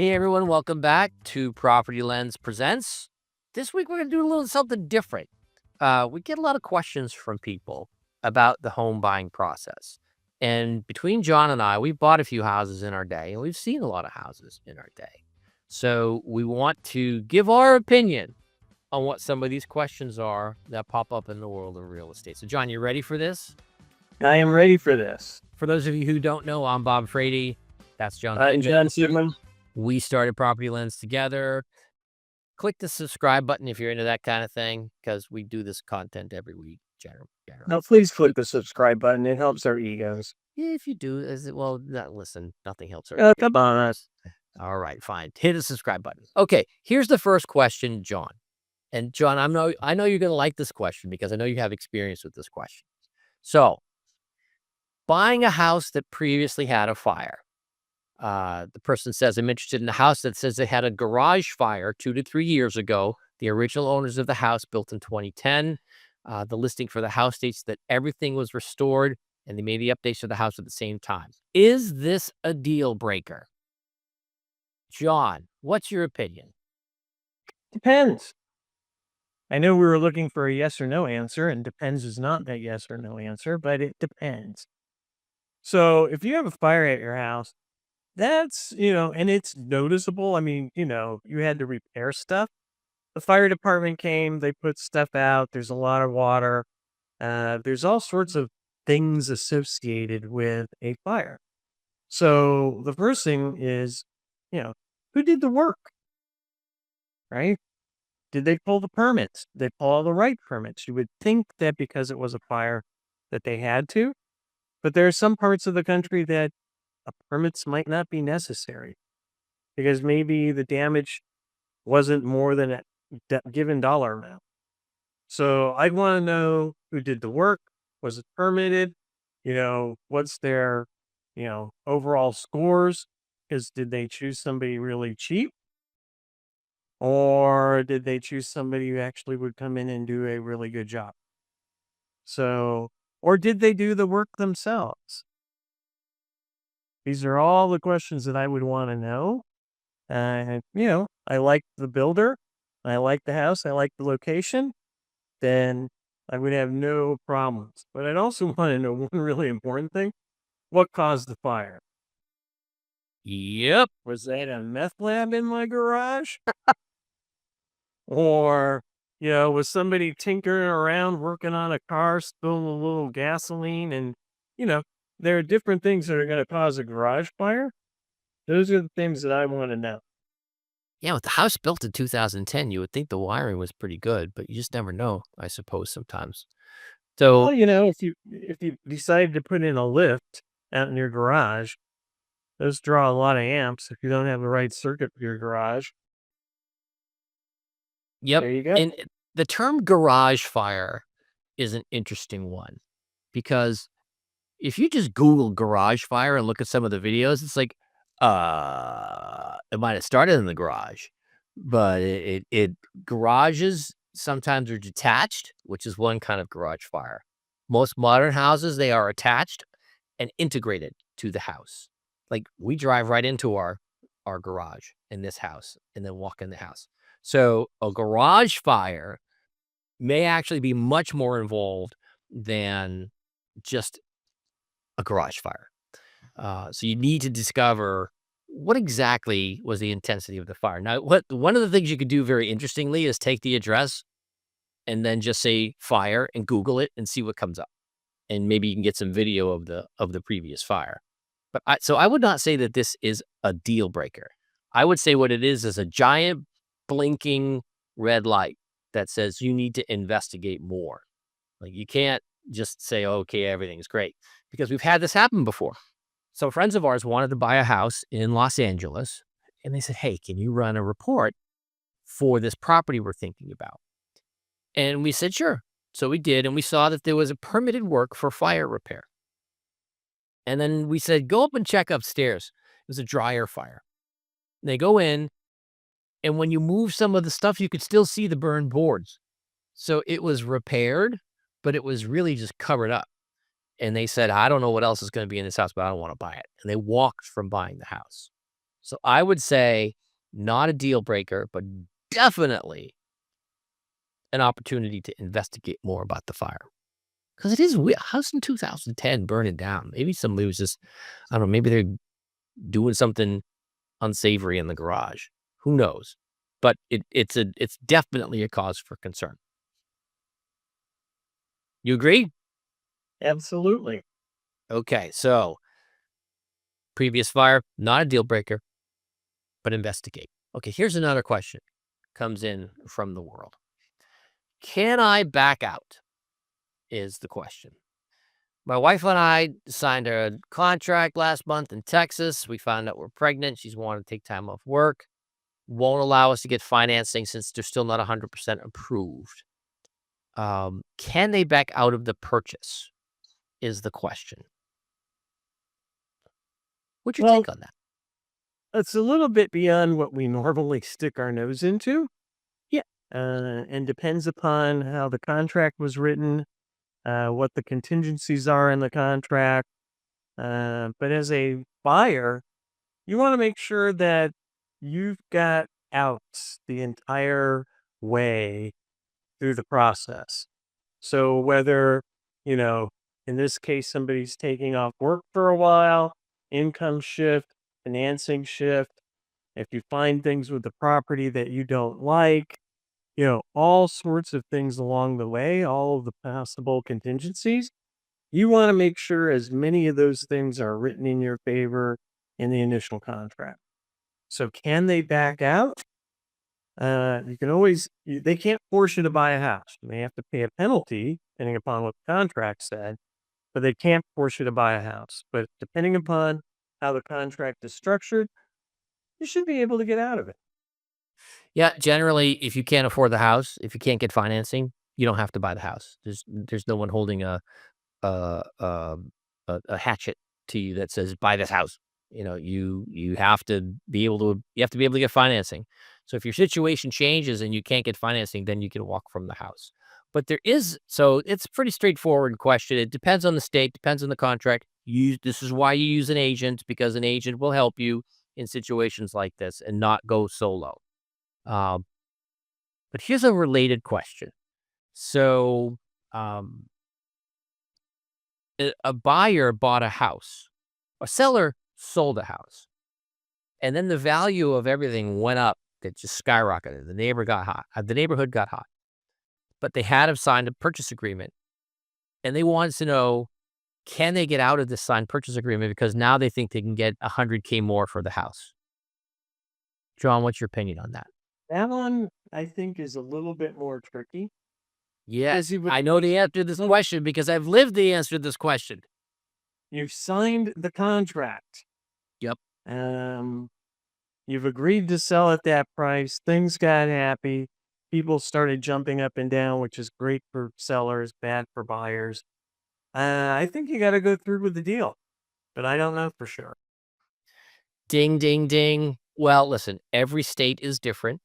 Hey everyone, welcome back to PropertyLens Presents. This week we're going to do a little something different. We get a lot of questions from people about the home buying process. And between John and I, we've bought a few houses in our day, and we've seen a lot of houses in our day. So we want to give our opinion on what some of these questions are that pop up in the world of real estate. So John, you ready for this? I am ready for this. For those of you who don't know, I'm Bob Frady. That's John. John Sigmund. We started PropertyLens together. Click the subscribe button if you're into that kind of thing, because we do this content every week, generally. Now, please click the subscribe button. It helps our egos. Yeah, if you do, listen, nothing helps our Come on, us. All right, fine. Hit the subscribe button. Okay, here's the first question, John. And John, I know you're going to like this question because I know you have experience with this question. So, buying a house that previously had a fire. The person says, I'm interested in a house that says they had a garage fire 2 to 3 years ago. The original owners of the house built in 2010. The listing for the house states that everything was restored and they made the updates to the house at the same time. Is this a deal breaker? John, what's your opinion? Depends. I know we were looking for a yes or no answer, and depends is not that yes or no answer, but it depends. So if you have a fire at your house, that's, and it's noticeable. I mean, you had to repair stuff. The fire department came, they put stuff out. There's a lot of water. There's all sorts of things associated with a fire. So the first thing is, who did the work, right? Did they pull the permits? Did they pull all the right permits? You would think that because it was a fire that they had to, but there are some parts of the country that permits might not be necessary because maybe the damage wasn't more than a given dollar amount. So I want to know who did the work. Was it permitted? What's their, overall scores? Because did they choose somebody really cheap? Or did they choose somebody who actually would come in and do a really good job? So, or did they do the work themselves? These are all the questions that I would want to know. I like the builder. I like the house. I like the location. Then I would have no problems. But I'd also want to know one really important thing. What caused the fire? Yep. Was that a meth lab in my garage? Or, was somebody tinkering around working on a car, spilling a little gasoline? And, there are different things that are going to cause a garage fire. Those are the things that I want to know. Yeah, with the house built in 2010, you would think the wiring was pretty good, but you just never know, I suppose, sometimes. So, Well, if you decided to put in a lift out in your garage, those draw a lot of amps if you don't have the right circuit for your garage. yep. There you go. And the term garage fire is an interesting one because if you just Google garage fire and look at some of the videos, it's like, it might have started in the garage, but it garages sometimes are detached, which is one kind of garage fire. Most modern houses, they are attached and integrated to the house. Like we drive right into our garage in this house and then walk in the house. So a garage fire may actually be much more involved than just a garage fire. So you need to discover what exactly was the intensity of the fire. Now, one of the things you could do very interestingly is take the address and then just say fire and Google it and see what comes up. And maybe you can get some video of the previous fire. But I would not say that this is a deal breaker. I would say what it is a giant blinking red light that says you need to investigate more. Like you can't just say, okay, everything's great, because we've had this happen before. So friends of ours wanted to buy a house in Los Angeles, and they said, hey, can you run a report for this property we're thinking about? And we said, sure. So we did, and we saw that there was a permitted work for fire repair. And then we said, go up and check upstairs. It was a dryer fire. And they go in, and when you move some of the stuff, you could still see the burned boards. So it was repaired, but it was really just covered up. And they said, I don't know what else is going to be in this house, but I don't want to buy it. And they walked from buying the house. So I would say not a deal breaker, but definitely an opportunity to investigate more about the fire. Because it is weird. House in 2010 burning down. Maybe somebody was just, I don't know, maybe they're doing something unsavory in the garage. Who knows? But it's definitely a cause for concern. You agree? Absolutely. Okay, so previous fire, not a deal breaker, but investigate. Okay, here's another question comes in from the world. Can I back out? Is the question. My wife and I signed a contract last month in Texas. We found out we're pregnant. She's wanting to take time off work. Won't allow us to get financing since they're still not 100% approved. Can they back out of the purchase? Is the question. What's your Well, take on that? it's a little bit beyond what we normally stick our nose into. Yeah. And depends upon how the contract was written, what the contingencies are in the contract. But as a buyer, you want to make sure that you've got outs the entire way through the process. So whether, you know, in this case, somebody's taking off work for a while, income shift, financing shift, if you find things with the property that you don't like, all sorts of things along the way, all of the possible contingencies, you want to make sure as many of those things are written in your favor in the initial contract. So can they back out? You can always, they can't force you to buy a house. You may have to pay a penalty depending upon what the contract said, but they can't force you to buy a house. But depending upon how the contract is structured, you should be able to get out of it. Yeah, generally, if you can't afford the house, if you can't get financing, you don't have to buy the house. There's no one holding a a hatchet to you that says buy this house. You have to be able to get financing. So if your situation changes and you can't get financing, then you can walk from the house. But it's a pretty straightforward question. It depends on the state, depends on the contract. This is why you use an agent, because an agent will help you in situations like this and not go solo. Um, but here's a related question. So, um, a buyer bought a house, a seller sold a house, and then the value of everything went up. It just skyrocketed. The neighborhood got hot, but they had to sign a purchase agreement, and they wanted to know, can they get out of this signed purchase agreement because now they think they can get 100K more for the house. John, what's your opinion on that? That one, I think, is a little bit more tricky Yeah, because I know the answer to this question because I've lived the answer to this question. you've signed the contract. Yep. Um, you've agreed to sell at that price. Things got happy. People started jumping up and down, which is great for sellers, bad for buyers. I think you got to go through with the deal, but I don't know for sure. Ding, ding, ding. Well, listen, every state is different.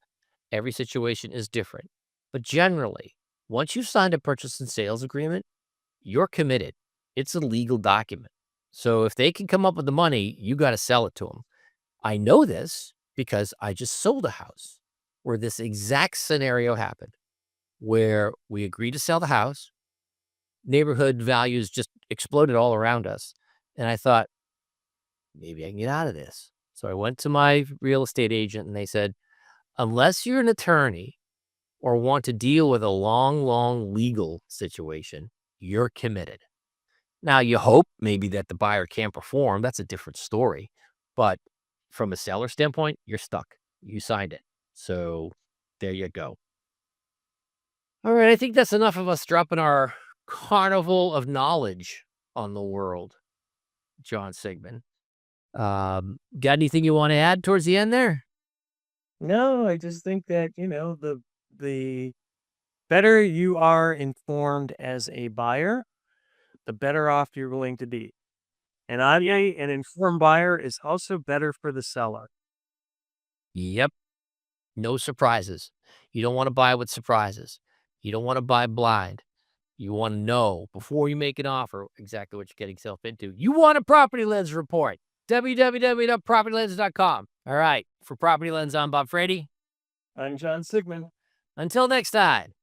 Every situation is different. But generally, once you've signed a purchase and sales agreement, you're committed. It's a legal document. So if they can come up with the money, you got to sell it to them. I know this because I just sold a house where this exact scenario happened, where we agreed to sell the house. Neighborhood values just exploded all around us. And I thought, maybe I can get out of this. So I went to my real estate agent and they said, unless you're an attorney or want to deal with a long, long legal situation, you're committed. Now, you hope maybe that the buyer can't perform. That's a different story. But from a seller standpoint, you're stuck. You signed it. So there you go. All right. I think that's enough of us dropping our carnival of knowledge on the world, John Sigmund. Got anything you want to add towards the end there? No, I just think that, the better you are informed as a buyer, the better off you're going to be. And obviously, an informed buyer is also better for the seller. Yep. No surprises. You don't want to buy with surprises. You don't want to buy blind. You want to know before you make an offer exactly what you're getting yourself into. You want a property lens report. www.propertylens.com. All right. For Property Lens, I'm Bob Frady. I'm John Sigmund. Until next time.